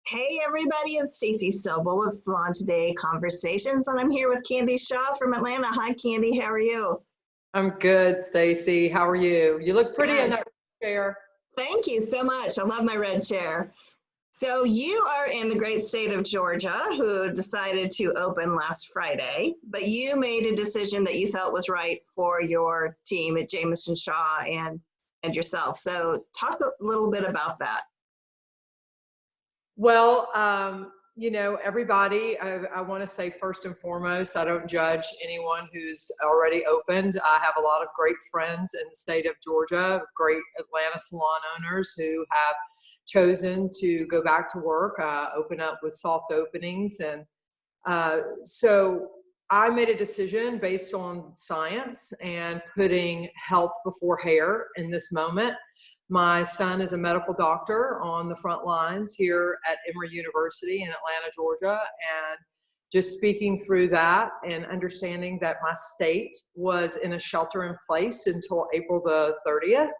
Hey everybody, it's Stacey Sobel with Salon Today Conversations, and I'm here with Candy Shaw from Atlanta. Hi Candy, how are you? I'm good, Stacy. How are you? You look pretty in Good. that chair. Thank you so much. I love my red chair. So you are in the great state of Georgia who decided to open last Friday, but you made a decision that you felt was right for your team at Jamison Shaw and yourself. So talk a little bit about that. Well, everybody, I want to say first and foremost, I don't judge anyone who's already opened. I have a lot of great friends in the state of Georgia, great Atlanta salon owners who have chosen to go back to work, open up with soft openings. And so I made a decision based on science and putting health before hair in this moment. My son is a medical doctor on the front lines here at Emory University in Atlanta, Georgia, and just speaking through that and understanding that my state was in a shelter in place until April the 30th.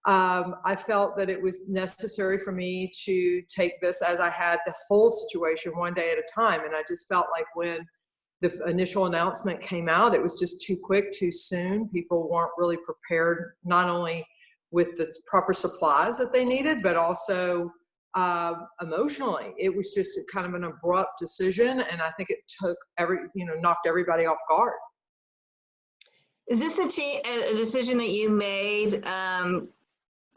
I felt that it was necessary for me to take this as I had the whole situation one day at a time. And I just felt like when the initial announcement came out, it was just too quick, too soon. People weren't really prepared, not only with the proper supplies that they needed, but also emotionally. It was just kind of an abrupt decision. And I think it took knocked everybody off guard. Is this a decision that you made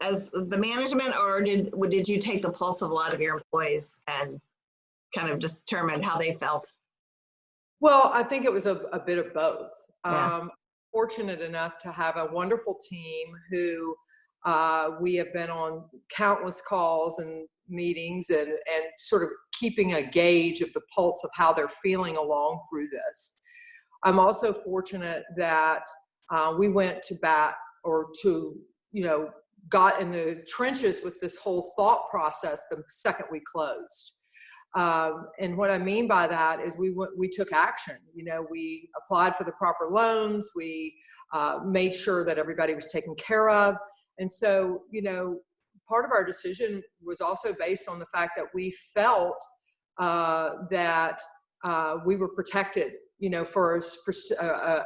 as the management, or did you take the pulse of a lot of your employees and kind of determine how they felt? Well, I think it was a bit of both. Yeah. Fortunate enough to have a wonderful team who we have been on countless calls and meetings and sort of keeping a gauge of the pulse of how they're feeling along through this. I'm also fortunate that we went to bat got in the trenches with this whole thought process the second we closed. And what I mean by that is we took action. We applied for the proper loans. We made sure that everybody was taken care of. And so, part of our decision was also based on the fact that we felt that we were protected, for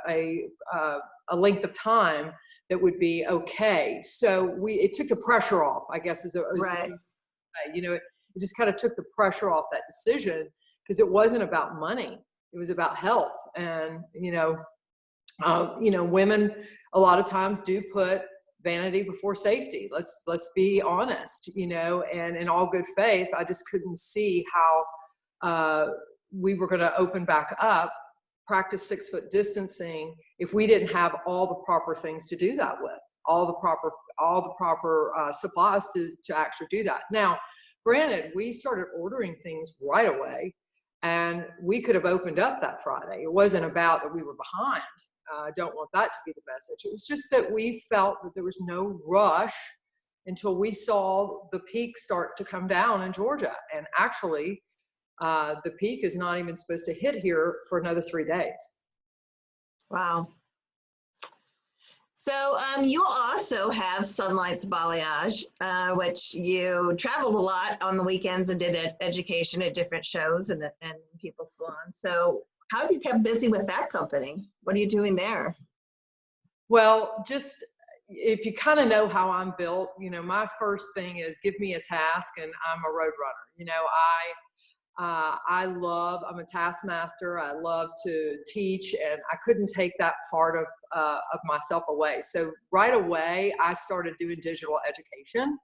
a length of time that would be okay. So it took the pressure off, I guess, Right. it just kind of took the pressure off that decision because it wasn't about money. It was about health. And, women a lot of times do put vanity before safety. Let's be honest, and in all good faith, I just couldn't see how we were going to open back up, practice 6-foot distancing if we didn't have all the proper things to do that with, all the proper supplies to actually do that. Now, granted, we started ordering things right away, and we could have opened up that Friday. It wasn't about that we were behind. I don't want that to be the message. It was just that we felt that there was no rush until we saw the peak start to come down in Georgia. And actually, the peak is not even supposed to hit here for another 3 days. Wow. So you also have Sunlights Balyage, which you traveled a lot on the weekends and did education at different shows and people's salons. So how have you kept busy with that company? What are you doing there? Well, just if you kind of know how I'm built, my first thing is give me a task and I'm a road runner. I'm a taskmaster. I love to teach, and I couldn't take that part of myself away. So right away, I started doing digital education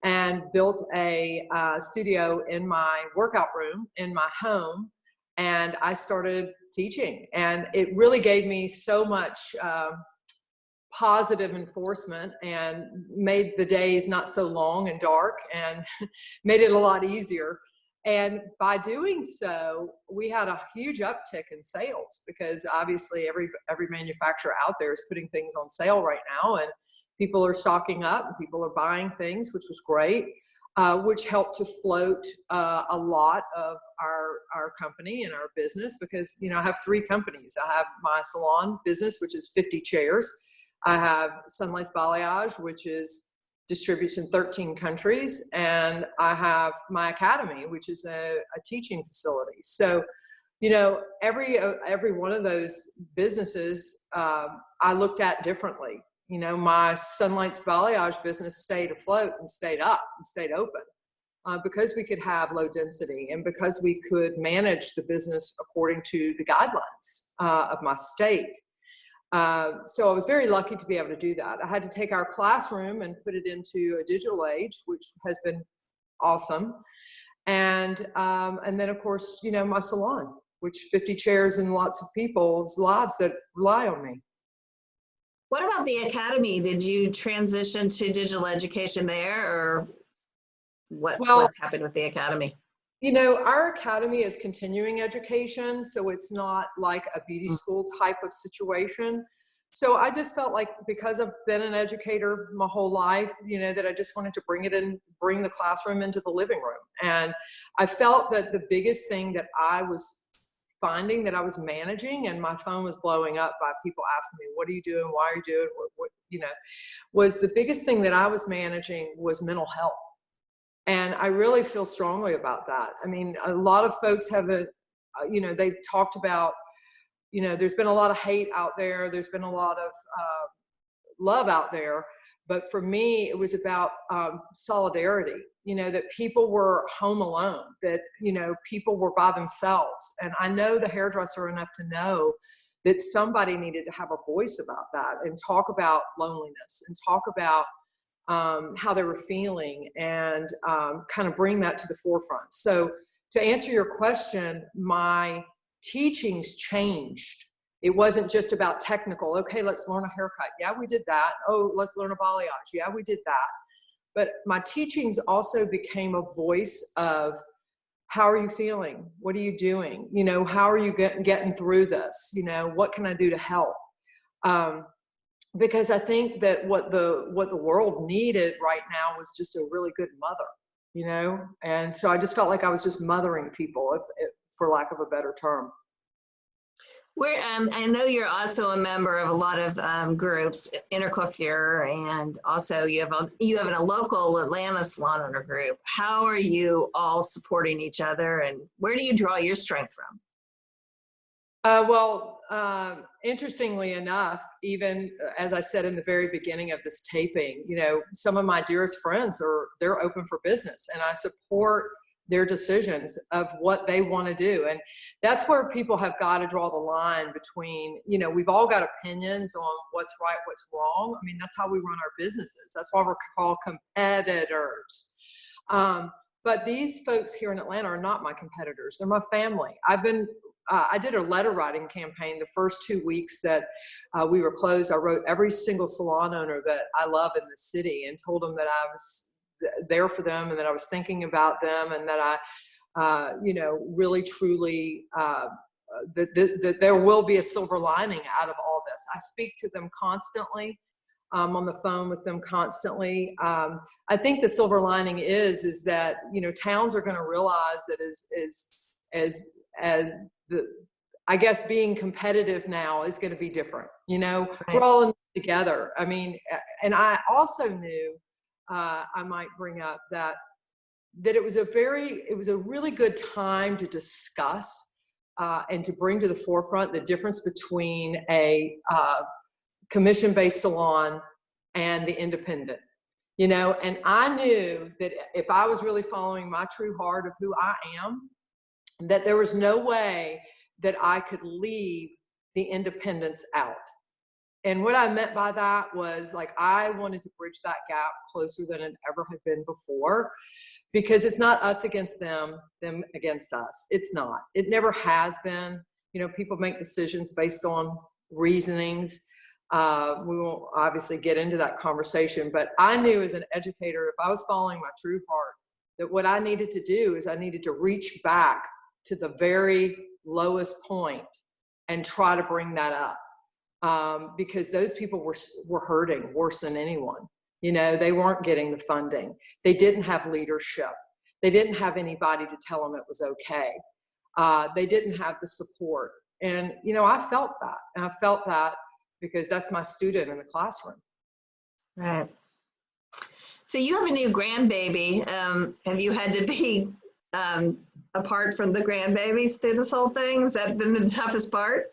and built a studio in my workout room in my home. And I started teaching, and it really gave me so much positive enforcement and made the days not so long and dark and made it a lot easier. And by doing so, we had a huge uptick in sales because obviously every manufacturer out there is putting things on sale right now, and people are stocking up and people are buying things, which was great, which helped to float a lot of our company and our business because, I have 3 companies. I have my salon business, which is 50 chairs. I have Sunlights Balyage, which is distributes in 13 countries. And I have my academy, which is a teaching facility. So, you know, every one of those businesses I looked at differently. You know, my Sunlights Balyage business stayed afloat and stayed up and stayed open because we could have low density and because we could manage the business according to the guidelines of my state. So I was very lucky to be able to do that. I had to take our classroom and put it into a digital age, which has been awesome. And then of course, you know, my salon, which 50 chairs and lots of people's lives that rely on me. What about the academy? Did you transition to digital education there, or what's happened with the academy? You know, our academy is continuing education, so it's not like a beauty school type of situation. So I just felt like, because I've been an educator my whole life, you know, that I just wanted to bring the classroom into the living room. And I felt that the biggest thing that I was finding that I was managing, and my phone was blowing up by people asking me, what are you doing? Why are you doing what, you know, was the biggest thing that I was managing was mental health. And I really feel strongly about that. I mean, a lot of folks have you know, they've talked about, you know, there's been a lot of hate out there. There's been a lot of love out there. But for me, it was about solidarity, you know, that people were home alone, that, you know, people were by themselves. And I know the hairdresser enough to know that somebody needed to have a voice about that and talk about loneliness and talk about how they were feeling, and kind of bring that to the forefront. So to answer your question, my teachings changed. It wasn't just about technical. Okay, let's learn a haircut. Yeah, we did that. Oh, let's learn a balayage. Yeah, we did that. But my teachings also became a voice of, how are you feeling? What are you doing? You know, how are you getting through this? You know, what can I do to help? Because I think that what the world needed right now was just a really good mother, you know? And so I just felt like I was just mothering people, for lack of a better term. I know you're also a member of a lot of groups, Intercoiffure, and also you have a local Atlanta salon owner group. How are you all supporting each other, and where do you draw your strength from? Interestingly enough, even as I said in the very beginning of this taping, you know, some of my dearest friends they're open for business, and I support their decisions of what they want to do. And that's where people have got to draw the line between, you know, we've all got opinions on what's right, what's wrong. I mean, that's how we run our businesses. That's why we're called competitors. But these folks here in Atlanta are not my competitors. They're my family. I did a letter writing campaign the first 2 weeks that we were closed. I wrote every single salon owner that I love in the city and told them that I was there for them, and that I was thinking about them, and that I, you know, really truly, that there will be a silver lining out of all this. I speak to them constantly, on the phone with them constantly. I think the silver lining is that, you know, towns are going to realize that as I guess being competitive now is going to be different. You know, Right. We're all in this together. I mean, and I also knew, I might bring up that it was a really good time to discuss and to bring to the forefront the difference between a commission-based salon and the independent. You know, and I knew that if I was really following my true heart of who I am, that there was no way that I could leave the independents out. And what I meant by that was, like, I wanted to bridge that gap closer than it ever had been before, because it's not us against them against us. It's not. It never has been. You know, people make decisions based on reasonings. We won't obviously get into that conversation, but I knew as an educator, if I was following my true heart, that what I needed to do is I needed to reach back to the very lowest point and try to bring that up. Because those people were hurting worse than anyone. You know, they weren't getting the funding. They didn't have leadership. They didn't have anybody to tell them it was okay. They didn't have the support. And, you know, I felt that. And I felt that because that's my student in the classroom. Right. So you have a new grandbaby. Have you had to be apart from the grandbabies through this whole thing? Has that been the toughest part?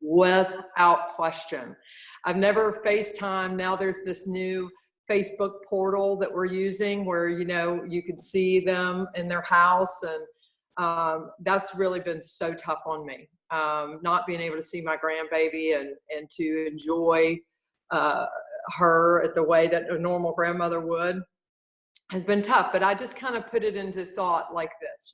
Without question. I've never FaceTime. Now there's this new Facebook portal that we're using where, you can see them in their house. And that's really been so tough on me. Not being able to see my grandbaby and to enjoy her at the way that a normal grandmother would has been tough. But I just kind of put it into thought like this,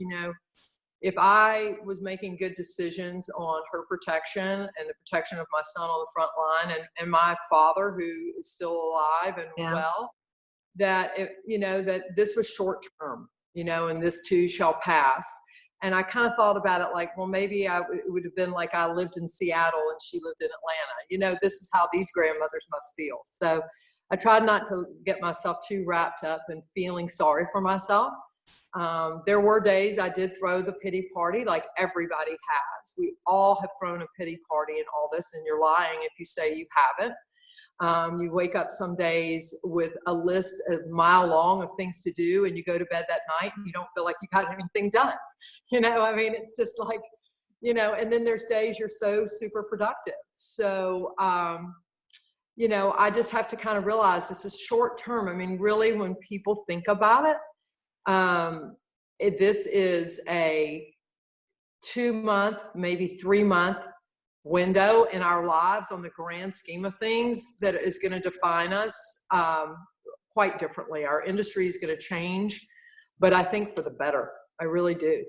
if I was making good decisions on her protection and the protection of my son on the front line and my father, who is still alive and well, that that this was short term, and this too shall pass. And I kind of thought about it like, well, maybe it would have been like I lived in Seattle and she lived in Atlanta. This is how these grandmothers must feel. So I tried not to get myself too wrapped up in feeling sorry for myself. There were days I did throw the pity party like everybody has. We all have thrown a pity party in all this, and you're lying if you say you haven't. You wake up some days with a list a mile long of things to do, and you go to bed that night and you don't feel like you got anything done. It's just like, and then there's days you're so super productive. So, I just have to kind of realize this is short term. Really, when people think about it, this is a 2-month, maybe 3-month window in our lives on the grand scheme of things that is going to define us quite differently. Our industry is going to change, but I think for the better. I really do.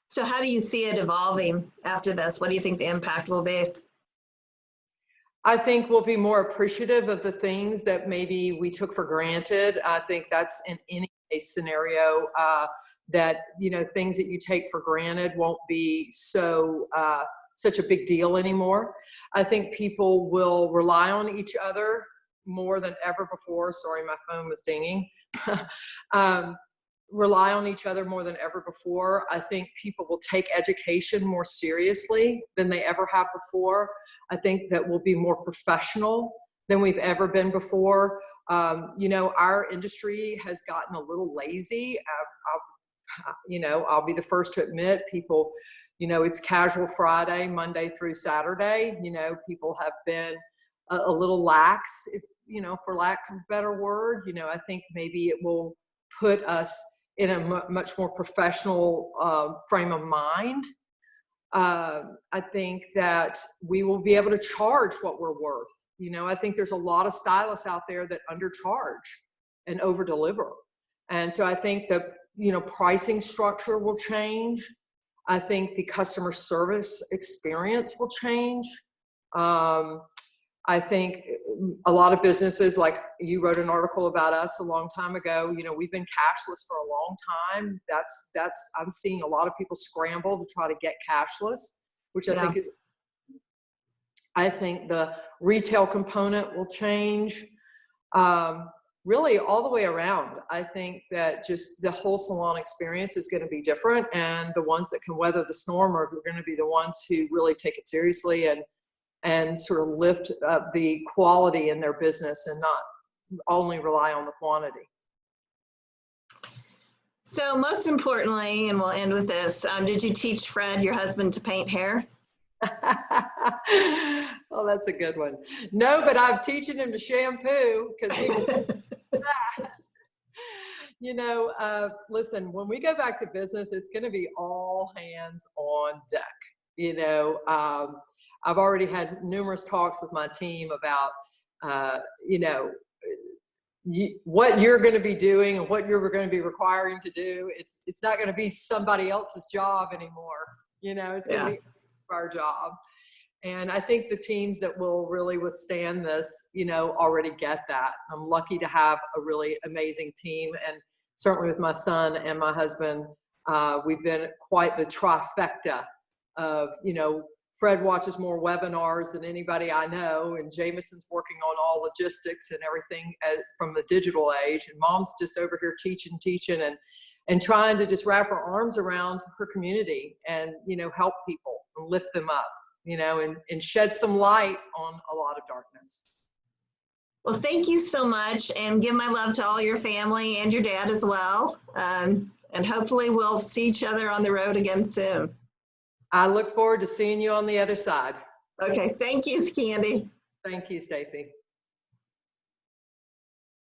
So how do you see it evolving after this? What do you think the impact will be? I think we'll be more appreciative of the things that maybe we took for granted. I think that's in any case scenario that, things that you take for granted won't be such a big deal anymore. I think people will rely on each other more than ever before. Sorry, my phone was dinging. Rely on each other more than ever before. I think people will take education more seriously than they ever have before. I think that we'll be more professional than we've ever been before. Our industry has gotten a little lazy. I'll be the first to admit people, it's casual Friday, Monday through Saturday. People have been a little lax, if, for lack of a better word. I think maybe it will put us in a much more professional frame of mind. I think that we will be able to charge what we're worth. I think there's a lot of stylists out there that undercharge and over-deliver. And so I think that, pricing structure will change. I think the customer service experience will change. I think a lot of businesses, like you wrote an article about us a long time ago, we've been cashless for a long time. I'm seeing a lot of people scramble to try to get cashless, which I think the retail component will change. Really all the way around. I think that just the whole salon experience is going to be different, and the ones that can weather the storm are going to be the ones who really take it seriously and sort of lift up the quality in their business and not only rely on the quantity. So most importantly, and we'll end with this, did you teach Fred, your husband, to paint hair? Oh, that's a good one. No, but I'm teaching him to shampoo because he will that. Listen, when we go back to business, it's going to be all hands on deck. I've already had numerous talks with my team about, what you're going to be doing and what you're going to be requiring to do. It's not going to be somebody else's job anymore. It's going to be our job. And I think the teams that will really withstand this, already get that. I'm lucky to have a really amazing team. And certainly with my son and my husband, we've been quite the trifecta of, Fred watches more webinars than anybody I know, and Jamison's working on all logistics and everything from the digital age, and Mom's just over here teaching and trying to just wrap her arms around her community and, help people and lift them up, and shed some light on a lot of darkness. Well, thank you so much, and give my love to all your family and your dad as well. And hopefully we'll see each other on the road again soon. I look forward to seeing you on the other side. Okay, thank you, Candy. Thank you, Stacy.